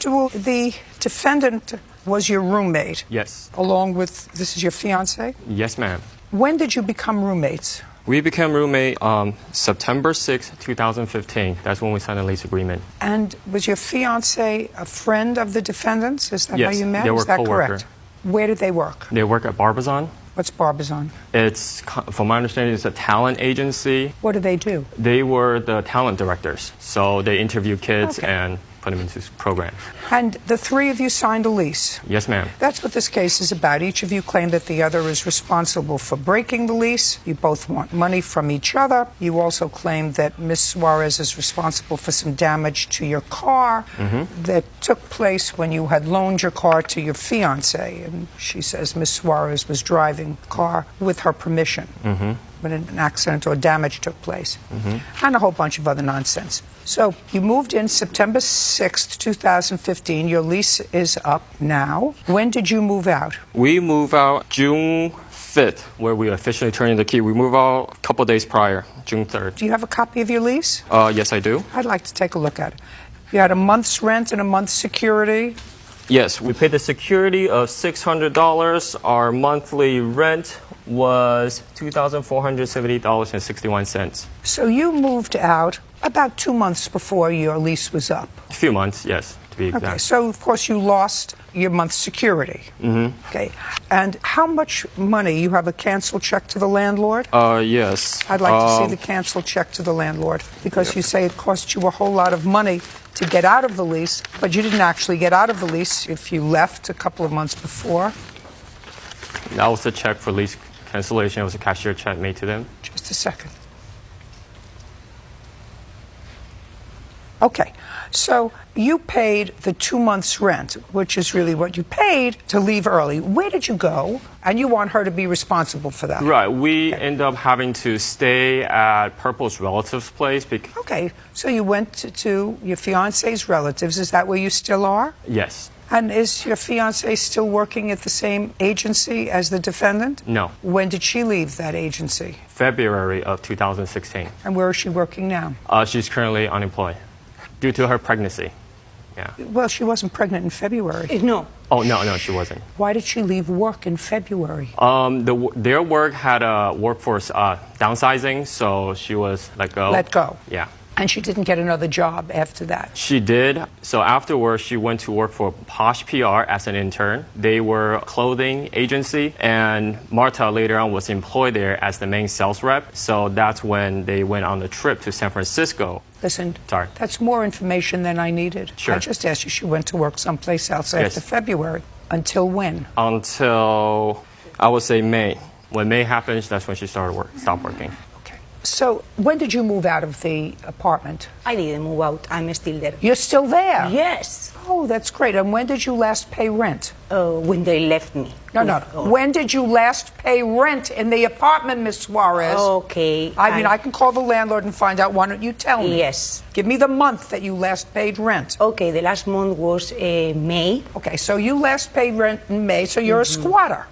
The defendant was your roommate? Yes. Along with, this is your fiance? Yes, ma'am. When did you become roommates? We became roommate September 6, 2015. That's when we signed a lease agreement. And was your fiance a friend of the defendant's? Is that Yes, how you met? they were Is that co-worker. correct? Where did they work? They work at Barbizon. What's Barbizon? It's, from my understanding, it's a talent agency. What do they do? They were the talent directors. So they interview kids Okay. and put them into programs. And the three of you signed a lease? Yes, ma'am. That's what this case is about. Each of you claim that the other is responsible for breaking the lease. You both want money from each other. You also claim that Ms. Suarez is responsible for some damage to your car that took place when you had loaned your car to your fiance. And she says Ms. Suarez was driving the car with her permission when an accident or damage took place, and a whole bunch of other nonsense. So you moved in September 6th, 2015. Your lease is up now. When did you move out? We moved out June 5th, where we officially turned in the key. We moved out a couple days prior, June 3rd. Do you have a copy of your lease? Yes, I do. I'd like to take a look at it. You had a month's rent and a month's security. Yes, we paid the security of $600. Our monthly rent was $2,470.61. So you moved out about 2 months before your lease was up. A few months, yes, to be exact. Okay, so of course you lost your month's security. Okay, and how much money? You have a canceled check to the landlord? Yes. I'd like to see the canceled check to the landlord, because you say it cost you a whole lot of money to get out of the lease, but you didn't actually get out of the lease if you left a couple of months before. That was the check for lease cancellation. It was a cashier check made to them. Just a second. Okay, so you paid the 2 months' rent, which is really what you paid to leave early. Where did you go? And you want her to be responsible for that. Right. We end up having to stay at Purple's relative's place. Okay, so you went to your fiance's relatives. Is that where you still are? Yes. And is your fiance still working at the same agency as the defendant? No. When did she leave that agency? February of 2016. And where is she working now? She's currently unemployed due to her pregnancy. Yeah. Well, she wasn't pregnant in February. No. Oh, no, she wasn't. Why did she leave work in February? Their work had a workforce downsizing, so she was let go. Let go. Yeah. And she didn't get another job after that. She did. So afterwards, she went to work for Posh PR as an intern. They were a clothing agency, and Marta later on was employed there as the main sales rep. So that's when they went on the trip to San Francisco. Listen, Sorry. that's more information than I needed. Sure. I just asked you she went to work someplace else Yes. after February. Until when? Until, I would say, May. When May happens, that's when she stopped working. Okay. So when did you move out of the apartment? I didn't move out. I'm still there. You're still there? Yes. Oh, that's great. And when did you last pay rent? When they left me. No. When did you last pay rent in the apartment, Miss Suarez? Okay. I mean, I can call the landlord and find out. Why don't you tell me? Yes. Give me the month that you last paid rent. Okay, the last month was May. Okay, so you last paid rent in May, so you're a squatter.